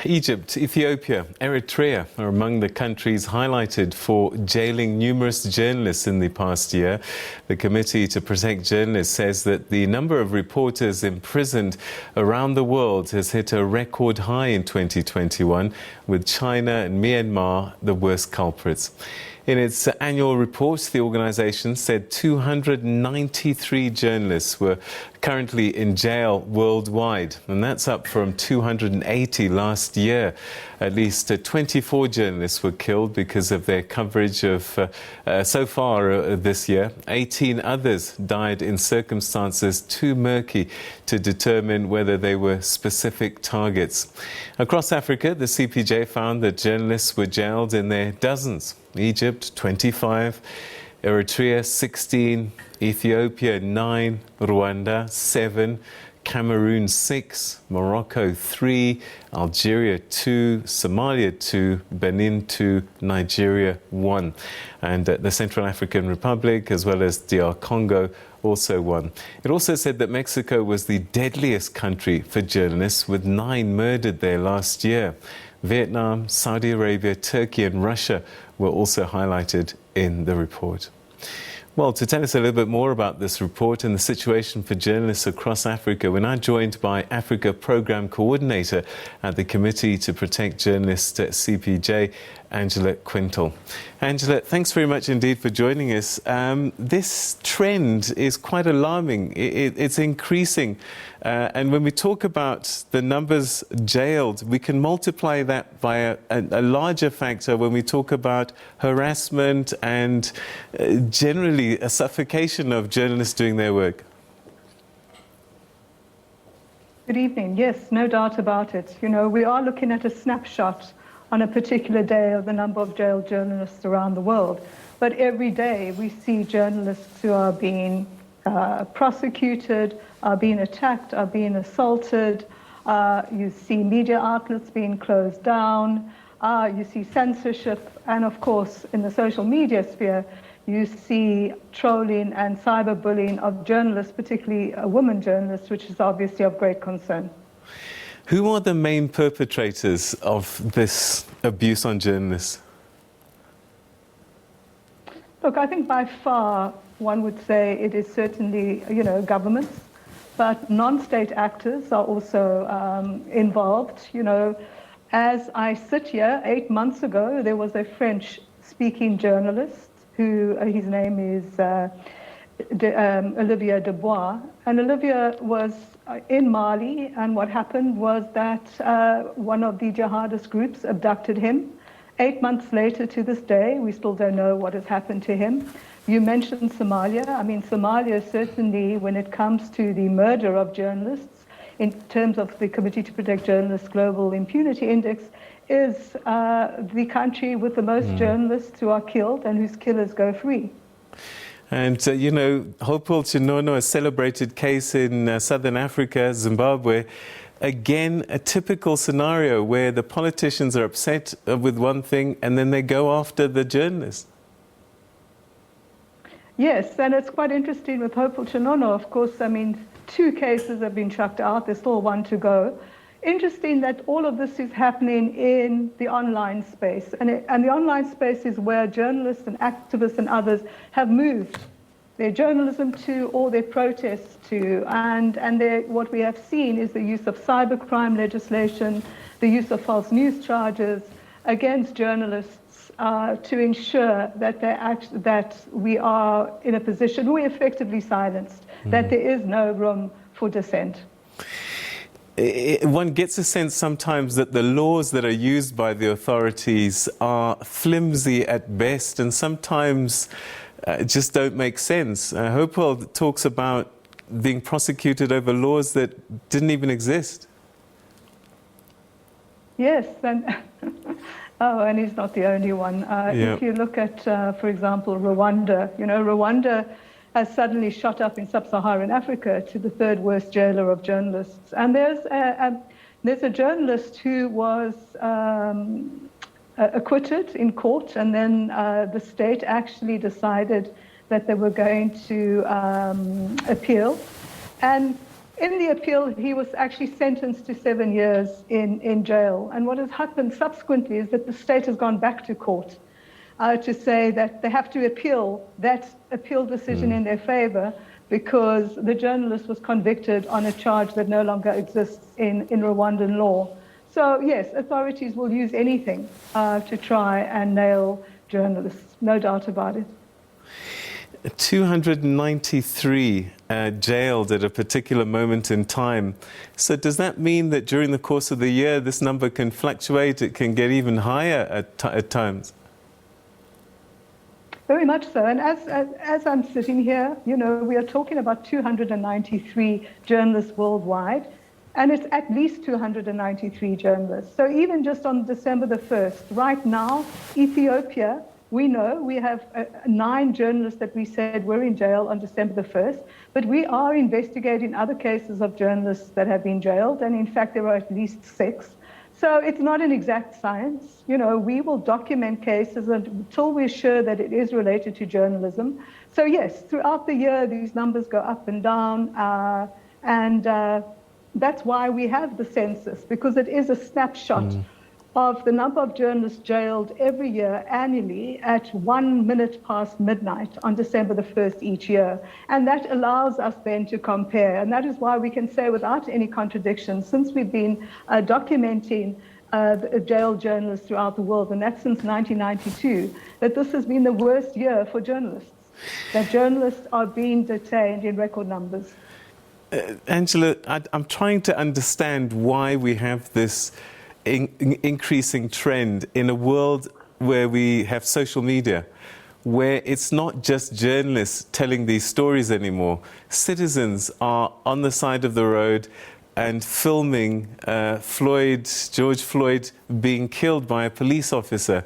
Egypt, Ethiopia, Eritrea are among the countries highlighted for jailing numerous journalists in the past year. The Committee to Protect Journalists says that the number of reporters imprisoned around the world has hit a record high in 2021, with China and Myanmar the worst culprits. In its annual report, the organisation said 293 journalists were currently in jail worldwide, and that's up from 280 last year. At least 24 journalists were killed because of their coverage of, so far this year. 18 others died in circumstances too murky to determine whether they were specific targets. Across Africa, the CPJ found that journalists were jailed in their dozens. Egypt, 25, Eritrea, 16, Ethiopia, 9, Rwanda, 7, Cameroon, 6, Morocco, 3, Algeria, 2, Somalia, 2, Benin, 2, Nigeria, 1. And the Central African Republic, as well as DR Congo, also 1. It also said that Mexico was the deadliest country for journalists, with 9 murdered there last year. Vietnam, Saudi Arabia, Turkey and Russia were also highlighted in the report. Well, to tell us a little bit more about this report and the situation for journalists across Africa, we're now joined by Africa Programme Coordinator at the Committee to Protect Journalists at CPJ, Angela Quintal. Angela, thanks very much indeed for joining us. This trend is quite alarming. It's increasing. And when we talk about the numbers jailed, we can multiply that by a larger factor when we talk about harassment and generally a suffocation of journalists doing their work. Good evening. Yes, no doubt about it. You know, we are looking at a snapshot on a particular day of the number of jailed journalists around the world. But every day we see journalists who are being prosecuted, are being attacked, are being assaulted. You see media outlets being closed down. You see censorship. And of course, in the social media sphere, you see trolling and cyberbullying of journalists, particularly women journalists, which is obviously of great concern. Who are the main perpetrators of this abuse on journalists? Look, I think by far one would say it is certainly, governments, but non-state actors are also involved. You know, as I sit here, 8 months ago, there was a French-speaking journalist who, his name is Olivier Dubois, and Olivier was in Mali, and what happened was that one of the jihadist groups abducted him. 8 months later to this day, we still don't know what has happened to him. You mentioned Somalia. I mean, Somalia certainly, when it comes to the murder of journalists, in terms of the Committee to Protect Journalists Global Impunity Index, is the country with the most journalists who are killed and whose killers go free. And, Hopewell Chinono, a celebrated case in southern Africa, Zimbabwe, again, a typical scenario where the politicians are upset with one thing and then they go after the journalists. Yes, and it's quite interesting with Hopewell Chinono. Of course, I mean, 2 cases have been chucked out. There's still 1 to go. Interesting that all of this is happening in the online space. And the online space is where journalists and activists and others have moved their journalism to, or their protests to. And what we have seen is the use of cybercrime legislation, the use of false news charges against journalists to ensure that we are in a position, we're effectively silenced, that there is no room for dissent. One gets a sense sometimes that the laws that are used by the authorities are flimsy at best and sometimes just don't make sense. Hopewell talks about being prosecuted over laws that didn't even exist. Yes, and and he's not the only one. If you look at, for example, Rwanda, Rwanda has suddenly shot up in sub-Saharan Africa to the 3rd worst jailer of journalists. And there's a journalist who was acquitted in court, and then the state actually decided that they were going to appeal. And In the appeal, he was actually sentenced to 7 years in jail. And what has happened subsequently is that the state has gone back to court to say that they have to appeal that appeal decision in their favor because the journalist was convicted on a charge that no longer exists in Rwandan law. So yes, authorities will use anything to try and nail journalists, no doubt about it. 293 jailed at a particular moment in time. So does that mean that during the course of the year this number can fluctuate? It can get even higher at times? Very much so. And as I'm sitting here, you know, we are talking about 293 journalists worldwide, and it's at least 293 journalists. So even just on December the 1st, right now, Ethiopia, we know we have 9 journalists that we said were in jail on December the 1st, but we are investigating other cases of journalists that have been jailed, and in fact there are at least 6. So it's not an exact science. You know, we will document cases until we're sure that it is related to journalism. So yes, throughout the year, these numbers go up and down. And that's why we have the census, because it is a snapshot of the number of journalists jailed every year annually at 1 minute past midnight on December the 1st each year. And that allows us then to compare. And that is why we can say without any contradiction, since we've been documenting jailed journalists throughout the world, and that's since 1992, that this has been the worst year for journalists, that journalists are being detained in record numbers. Angela, I'm trying to understand why we have this increasing trend in a world where we have social media, where it's not just journalists telling these stories anymore. Citizens are on the side of the road and filming George Floyd being killed by a police officer.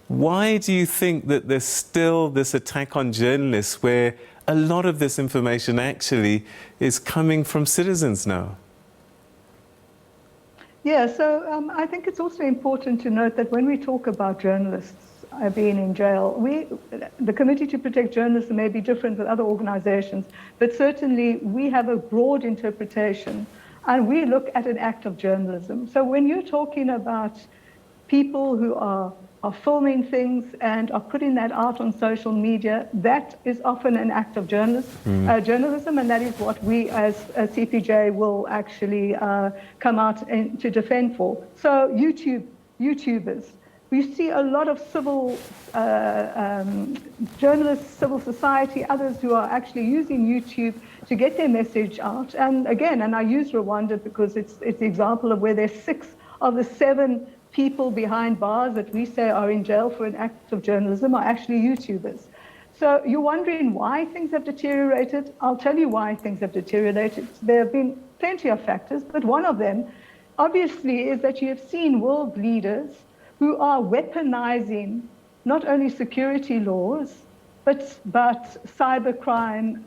Why do you think that there's still this attack on journalists where a lot of this information actually is coming from citizens now? Yeah, so I think it's also important to note that when we talk about journalists being in jail, the Committee to Protect Journalism may be different with other organizations, but certainly we have a broad interpretation and we look at an act of journalism. So when you're talking about people who are filming things and are putting that out on social media, that is often an act of journalism, and that is what we as CPJ will actually come out to defend for. So YouTubers, we see a lot of civil journalists, civil society, others who are actually using YouTube to get their message out. And again, and I use Rwanda because it's the example of where there's 6 of the 7 people behind bars that we say are in jail for an act of journalism are actually YouTubers. So you're wondering why things have deteriorated? I'll tell you why things have deteriorated. There have been plenty of factors, but one of them obviously is that you have seen world leaders who are weaponizing not only security laws, but cybercrime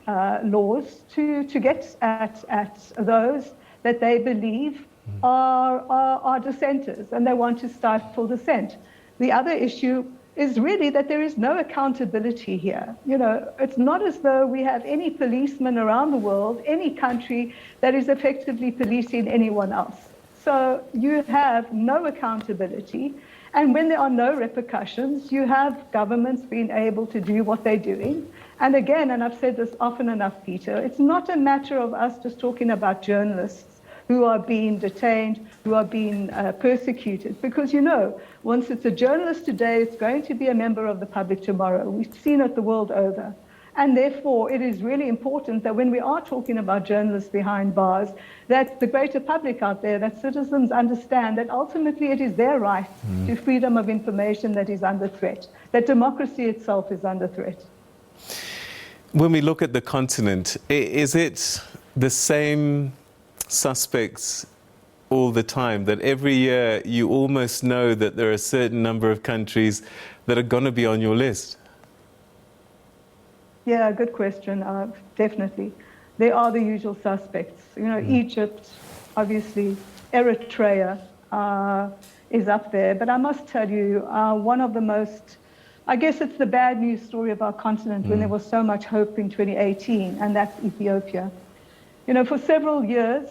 laws to get at those that they believe are dissenters, and they want to stifle dissent. The other issue is really that there is no accountability here. You know, it's not as though we have any policemen around the world, any country that is effectively policing anyone else. So you have no accountability, and when there are no repercussions, you have governments being able to do what they're doing. And again, and I've said this often enough, Peter, it's not a matter of us just talking about journalists who are being detained, who are being persecuted. Because, you know, once it's a journalist today, it's going to be a member of the public tomorrow. We've seen it the world over. And therefore, it is really important that when we are talking about journalists behind bars, that the greater public out there, that citizens understand that ultimately it is their right to freedom of information that is under threat, that democracy itself is under threat. When we look at the continent, is it the same suspects all the time, that every year you almost know that there are a certain number of countries that are going to be on your list? Yeah, good question. Definitely. They are the usual suspects. You know, Egypt, obviously, Eritrea is up there. But I must tell you, one of the most, I guess it's the bad news story of our continent when there was so much hope in 2018, and that's Ethiopia. You know, for several years,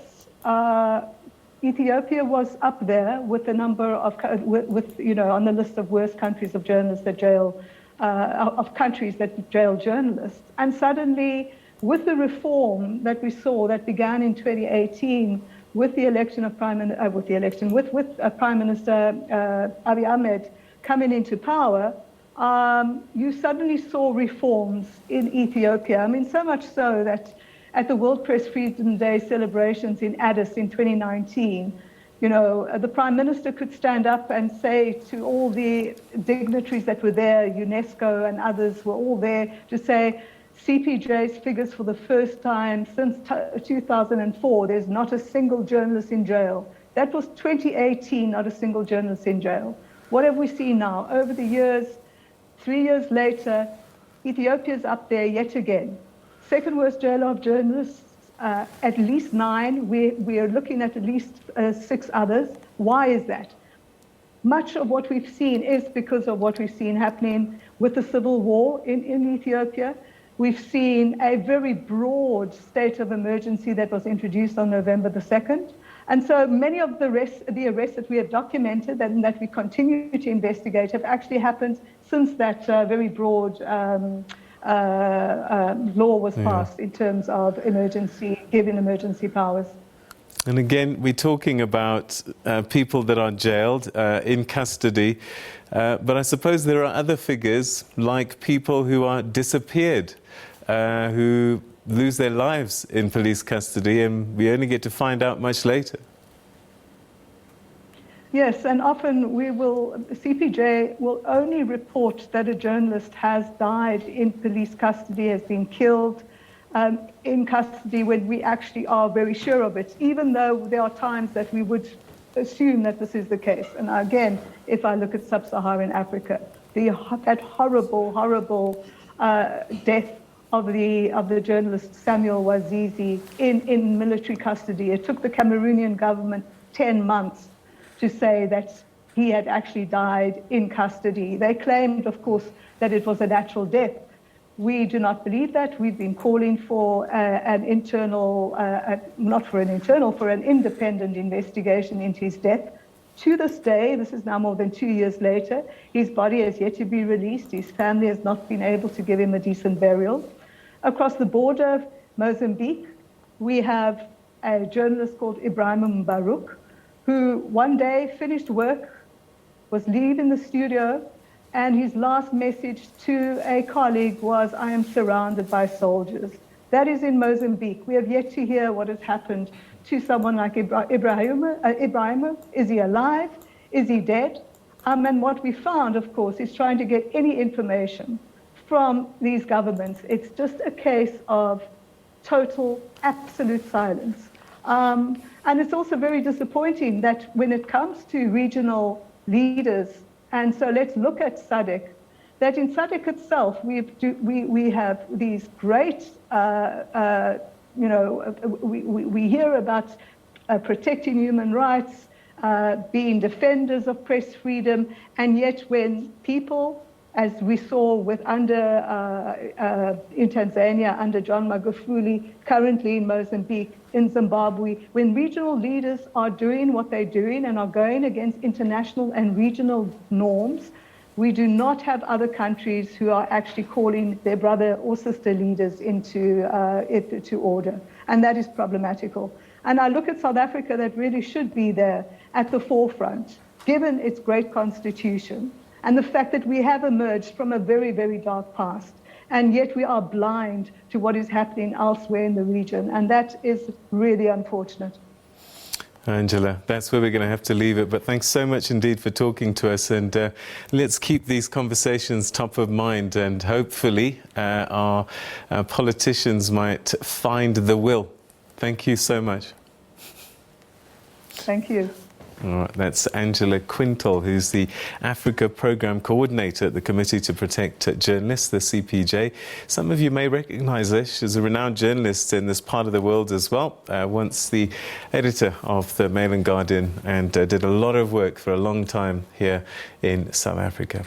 Ethiopia was up there with the number of, you know, on the list of worst countries of journalists that jail, of countries that jail journalists. And suddenly, with the reform that we saw that began in 2018, with the election of Prime Minister Abiy Ahmed coming into power, you suddenly saw reforms in Ethiopia. I mean, so much so that at the World Press Freedom Day celebrations in Addis in 2019, you know, the Prime Minister could stand up and say to all the dignitaries that were there, UNESCO and others were all there, to say, CPJ's figures for the first time since 2004, there's not a single journalist in jail. That was 2018, not a single journalist in jail. What have we seen now? Over the years, 3 years later, Ethiopia's up there yet again. Second worst jail of journalists, at least 9. We are looking at least 6 others. Why is that? Much of what we've seen is because of what we've seen happening with the civil war in Ethiopia. We've seen a very broad state of emergency that was introduced on November the 2nd. And so many of the arrests that we have documented and that we continue to investigate have actually happened since that very broad law was passed in terms of giving emergency powers. And again, we're talking about people that are jailed, in custody, but I suppose there are other figures like people who are disappeared, who lose their lives in police custody, and we only get to find out much later. Yes, and often CPJ will only report that a journalist has died in police custody, has been killed in custody, when we actually are very sure of it, even though there are times that we would assume that this is the case. And again, if I look at sub-Saharan Africa, that horrible, horrible death of the journalist Samuel Wazizi in military custody. It took the Cameroonian government 10 months to say that he had actually died in custody. They claimed, of course, that it was a natural death. We do not believe that. We've been calling for an independent investigation into his death. To this day, this is now more than 2 years later, his body has yet to be released. His family has not been able to give him a decent burial. Across the border, Mozambique, we have a journalist called Ibrahim Barouk, who one day finished work, was leaving the studio, and his last message to a colleague was, "I am surrounded by soldiers." That is in Mozambique. We have yet to hear what has happened to someone like Ibrahim. Is he alive? Is he dead? And what we found, of course, is trying to get any information from these governments. It's just a case of total, absolute silence. And it's also very disappointing that when it comes to regional leaders, and so let's look at SADC, that in SADC itself, we have these great, we hear about protecting human rights, being defenders of press freedom, and yet when people, as we saw in Tanzania under John Magufuli, currently in Mozambique, in Zimbabwe, when regional leaders are doing what they're doing and are going against international and regional norms, we do not have other countries who are actually calling their brother or sister leaders into order. And that is problematical. And I look at South Africa, that really should be there at the forefront, given its great constitution, and the fact that we have emerged from a very, very dark past, and yet we are blind to what is happening elsewhere in the region, and that is really unfortunate. Angela, that's where we're going to have to leave it, but thanks so much indeed for talking to us, and let's keep these conversations top of mind, and hopefully our politicians might find the will. Thank you so much. Thank you. All right, that's Angela Quintal, who's the Africa Programme Coordinator at the Committee to Protect Journalists, the CPJ. Some of you may recognise her. She's a renowned journalist in this part of the world as well. Once the editor of the Mail and Guardian, and did a lot of work for a long time here in South Africa.